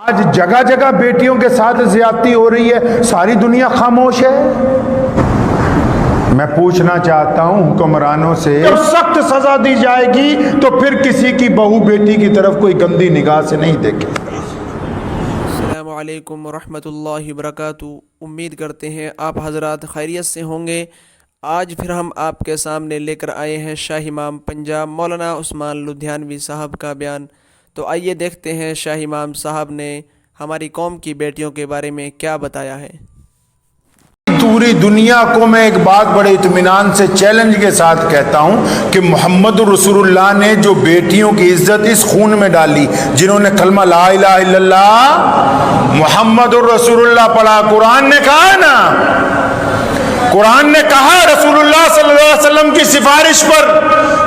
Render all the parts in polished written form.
آج جگہ جگہ بیٹیوں کے ساتھ زیادتی ہو رہی ہے، ساری دنیا خاموش ہے۔ میں پوچھنا چاہتا ہوں حکمرانوں سے، جب سخت سزا دی جائے گی تو پھر کسی کی بہو بیٹی کی طرف کوئی گندی نگاہ سے نہیں دیکھے۔ السلام علیکم ورحمۃ اللہ وبرکاتہ۔ امید کرتے ہیں آپ حضرات خیریت سے ہوں گے۔ آج پھر ہم آپ کے سامنے لے کر آئے ہیں شاہ امام پنجاب مولانا عثمان لدھیانوی صاحب کا بیان۔ تو آئیے دیکھتے ہیں شاہ امام صاحب نے ہماری قوم کی بیٹیوں کے بارے میں کیا بتایا ہے۔ پوری دنیا کو میں ایک بات بڑے اطمینان سے چیلنج کے ساتھ کہتا ہوں کہ محمد رسول اللہ نے جو بیٹیوں کی عزت اس خون میں ڈالی، جنہوں نے کلمہ لا الہ الا اللہ محمد رسول اللہ پڑھا، قرآن نے کہا ہے نا، قرآن نے کہا رسول اللہ صلی اللہ علیہ وسلم کی سفارش پر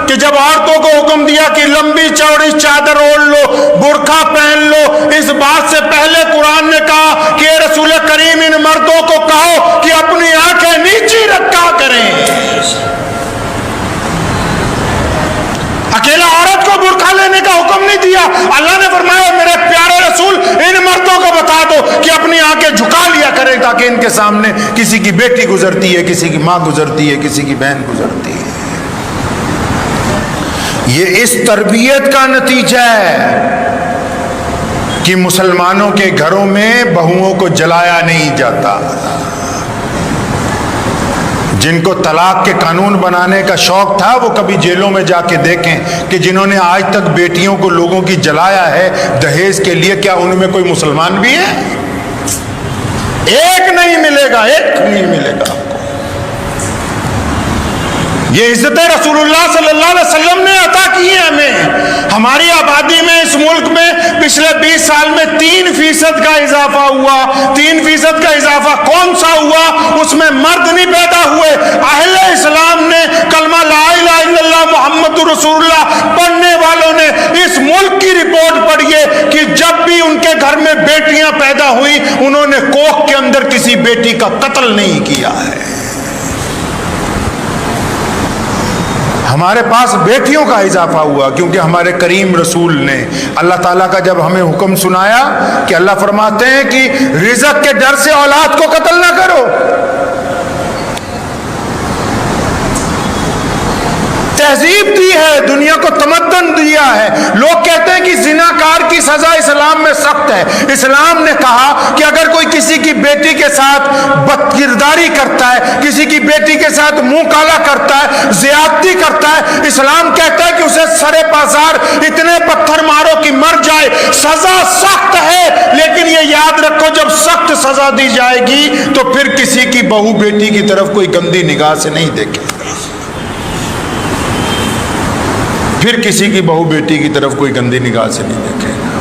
کہ جب عورتوں کو حکم دیا کہ لمبی چوڑی چادر اوڑھ لو، برقع پہن لو، اس بات سے پہلے قرآن نے کہا کہ رسول کریم ان مردوں کو کہو کہ اپنی آنکھیں نیچی رکھا کریں۔ اکیلا عورت کو برقع لینے کا حکم نہیں دیا، اللہ نے فرمایا میرے پیارے رسول ان مردوں کو بتا دو کہ اپنی آنکھیں جھکا لیا کریں تاکہ ان کے سامنے کسی کی بیٹی گزرتی ہے، کسی کی ماں گزرتی ہے، کسی کی بہن گزرتی ہے۔ یہ اس تربیت کا نتیجہ ہے کہ مسلمانوں کے گھروں میں بہوؤں کو جلایا نہیں جاتا۔ جن کو طلاق کے قانون بنانے کا شوق تھا وہ کبھی جیلوں میں جا کے دیکھیں کہ جنہوں نے آج تک بیٹیوں کو لوگوں کی جلایا ہے دہیز کے لیے، کیا ان میں کوئی مسلمان بھی ہے؟ ایک نہیں ملے گا، ایک نہیں ملے گا۔ یہ عزت رسول اللہ صلی اللہ علیہ وسلم نے عطا کی ہے ہمیں۔ ہماری آبادی میں اس ملک میں پچھلے 20 سال میں 3% کا اضافہ ہوا۔ 3% کا اضافہ کون سا ہوا؟ اس میں مرد نہیں پیدا ہوئے، اہل اسلام نے کلمہ لا الہ الا اللہ محمد رسول اللہ پڑھنے والوں نے اس ملک کی رپورٹ پڑھی ہے کہ جب بھی ان کے گھر میں بیٹیاں پیدا ہوئی انہوں نے کوکھ کے اندر کسی بیٹی کا قتل نہیں کیا ہے۔ ہمارے پاس بیٹیوں کا اضافہ ہوا کیونکہ ہمارے کریم رسول نے اللہ تعالیٰ کا جب ہمیں حکم سنایا کہ اللہ فرماتے ہیں کہ رزق کے ڈر سے اولاد کو قتل نہ کرو، تہذیب دی ہے، دنیا کو تمدن دیا ہے۔ لوگ کہتے ہیں کہ زناکار کی سزا اسلام میں سخت ہے۔ اسلام نے کہا کہ اگر کوئی کسی کی بیٹی کے ساتھ بد کرداری کرتا ہے، کسی کی بیٹی کے ساتھ منہ کالا کرتا ہے، زیادتی کرتا ہے، اسلام کہتا ہے کہ اسے سرے پازار اتنے پتھر مارو کہ مر جائے۔ سزا سخت ہے، لیکن یہ یاد رکھو جب سخت سزا دی جائے گی تو پھر کسی کی بہو بیٹی کی طرف کوئی گندی نگاہ سے نہیں دیکھے، پھر کسی کی بہو بیٹی کی طرف کوئی گندی نگاہ سے نہیں دیکھے گا۔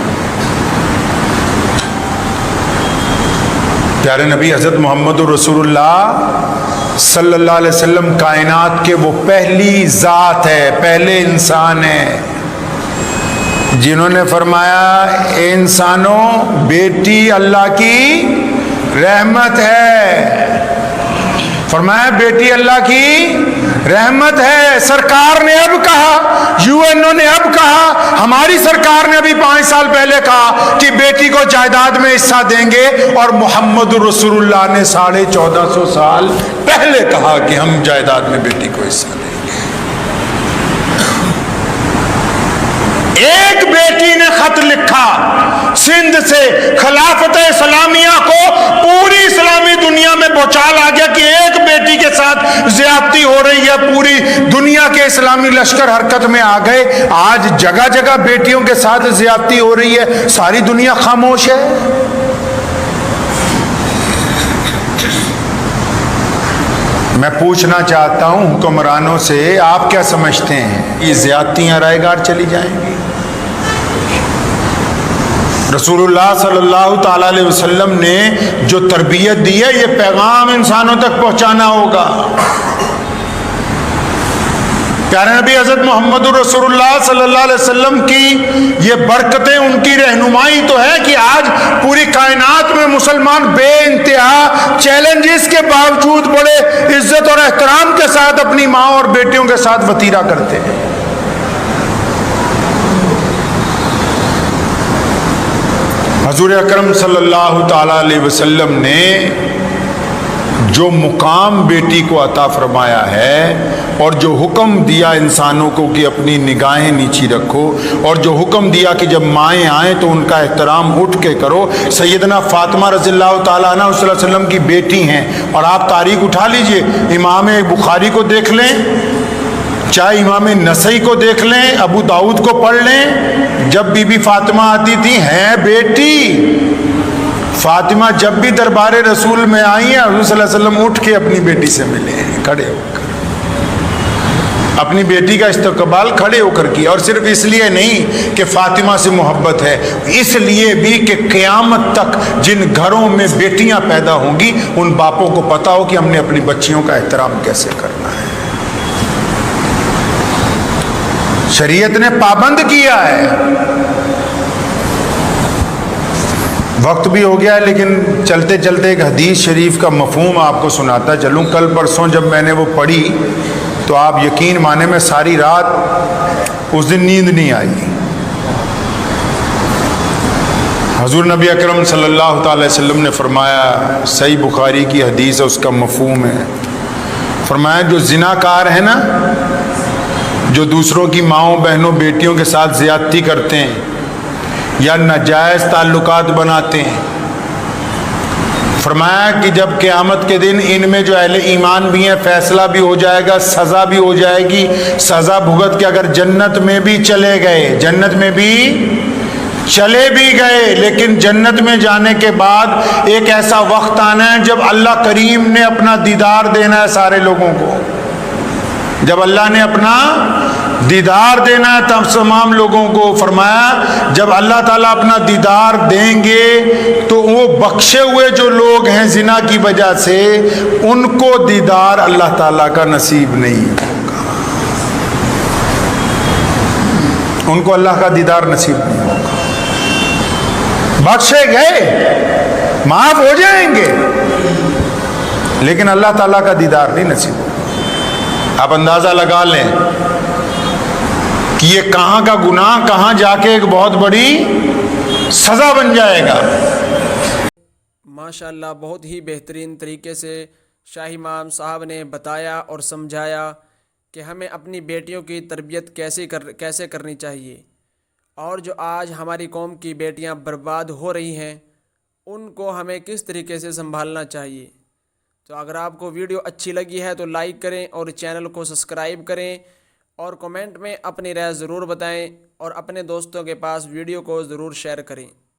پیارے نبی حضرت محمد رسول اللہ صلی اللہ علیہ وسلم کائنات کے وہ پہلی ذات ہے، پہلے انسان ہیں جنہوں نے فرمایا اے انسانوں بیٹی اللہ کی رحمت ہے۔ فرمایا بیٹی اللہ کی رحمت ہے۔ سرکار نے اب کہا، UN نے اب کہا، ہماری سرکار نے ابھی 5 سال پہلے کہا کہ بیٹی کو جائیداد میں حصہ دیں گے، اور محمد رسول اللہ نے 1450 سال پہلے کہا کہ ہم جائیداد میں بیٹی کو حصہ دیں گے۔ ایک بیٹی نے خط لکھا سندھ سے خلافت اسلامیہ کو، پوری اسلامی دنیا میں بھوچال آ گیا کہ ایک بیٹی کے ساتھ زیادتی ہو رہی ہے، پوری دنیا کے اسلامی لشکر حرکت میں آ گئے۔ آج جگہ جگہ بیٹیوں کے ساتھ زیادتی ہو رہی ہے، ساری دنیا خاموش ہے۔ میں پوچھنا چاہتا ہوں حکمرانوں سے، آپ کیا سمجھتے ہیں یہ زیادتیاں رائے گار چلی جائیں گی؟ رسول اللہ صلی اللہ تعالی علیہ وسلم نے جو تربیت دی ہے یہ پیغام انسانوں تک پہنچانا ہوگا۔ پیارے نبی حضرت محمد رسول اللہ صلی اللہ علیہ وسلم کی یہ برکتیں، ان کی رہنمائی تو ہے کہ آج پوری کائنات میں مسلمان بے انتہا چیلنجز کے باوجود بڑے عزت اور احترام کے ساتھ اپنی ماں اور بیٹیوں کے ساتھ وطیرہ کرتے ہیں۔ حضور اکرم صلی اللہ تعالیٰ علیہ وسلم نے جو مقام بیٹی کو عطا فرمایا ہے اور جو حکم دیا انسانوں کو کہ اپنی نگاہیں نیچی رکھو، اور جو حکم دیا کہ جب مائیں آئیں تو ان کا احترام اٹھ کے کرو، سیدنا فاطمہ رضی اللہ تعالیٰ عنہ صلی اللہ علیہ وسلم کی بیٹی ہیں۔ اور آپ تاریخ اٹھا لیجئے، امام بخاری کو دیکھ لیں، چاہے امام نسائی کو دیکھ لیں، ابو داؤد کو پڑھ لیں، جب بی بی فاطمہ آتی تھی ہیں بیٹی فاطمہ، جب بھی دربار رسول میں آئی ہیں حضور صلی اللہ علیہ وسلم اٹھ کے اپنی بیٹی سے ملے ہیں، کھڑے ہو کر اپنی بیٹی کا استقبال کھڑے ہو کر کیا۔ اور صرف اس لیے نہیں کہ فاطمہ سے محبت ہے، اس لیے بھی کہ قیامت تک جن گھروں میں بیٹیاں پیدا ہوں گی ان باپوں کو پتا ہو کہ ہم نے اپنی بچیوں کا احترام کیسے کرنا ہے۔ شریعت نے پابند کیا ہے۔ وقت بھی ہو گیا ہے لیکن چلتے چلتے ایک حدیث شریف کا مفہوم آپ کو سناتا چلوں۔ کل پرسوں جب میں نے وہ پڑھی تو آپ یقین مانے میں ساری رات اس دن نیند نہیں آئی۔ حضور نبی اکرم صلی اللہ تعالی وسلم نے فرمایا، صحیح بخاری کی حدیث ہے، اس کا مفہوم ہے، فرمایا جو زناکار ہے نا، جو دوسروں کی ماؤں بہنوں بیٹیوں کے ساتھ زیادتی کرتے ہیں یا ناجائز تعلقات بناتے ہیں، فرمایا کہ جب قیامت کے دن ان میں جو اہل ایمان بھی ہیں فیصلہ بھی ہو جائے گا، سزا بھی ہو جائے گی، سزا بھگت کے اگر جنت میں بھی چلے گئے، جنت میں بھی چلے بھی گئے، لیکن جنت میں جانے کے بعد ایک ایسا وقت آنا ہے جب اللہ کریم نے اپنا دیدار دینا ہے سارے لوگوں کو، جب اللہ نے اپنا دیدار دینا ہے تب تمام لوگوں کو۔ فرمایا جب اللہ تعالیٰ اپنا دیدار دیں گے تو وہ بخشے ہوئے جو لوگ ہیں زنا کی وجہ سے، ان کو دیدار اللہ تعالیٰ کا نصیب نہیں ہوگا، ان کو اللہ کا دیدار نصیب نہیں ہوگا۔ بخشے گئے، معاف ہو جائیں گے، لیکن اللہ تعالیٰ کا دیدار نہیں نصیب ہوگا۔ آپ اندازہ لگا لیں کہ یہ کہاں کا گناہ کہاں جا کے ایک بہت بڑی سزا بن جائے گا۔ ماشاءاللہ بہت ہی بہترین طریقے سے شاہ امام صاحب نے بتایا اور سمجھایا کہ ہمیں اپنی بیٹیوں کی تربیت کیسے کرنی چاہیے، اور جو آج ہماری قوم کی بیٹیاں برباد ہو رہی ہیں ان کو ہمیں کس طریقے سے سنبھالنا چاہیے۔ تو اگر آپ کو ویڈیو اچھی لگی ہے تو لائک کریں اور چینل کو سبسکرائب کریں، اور کمنٹ میں اپنی رائے ضرور بتائیں، اور اپنے دوستوں کے پاس ویڈیو کو ضرور شیئر کریں۔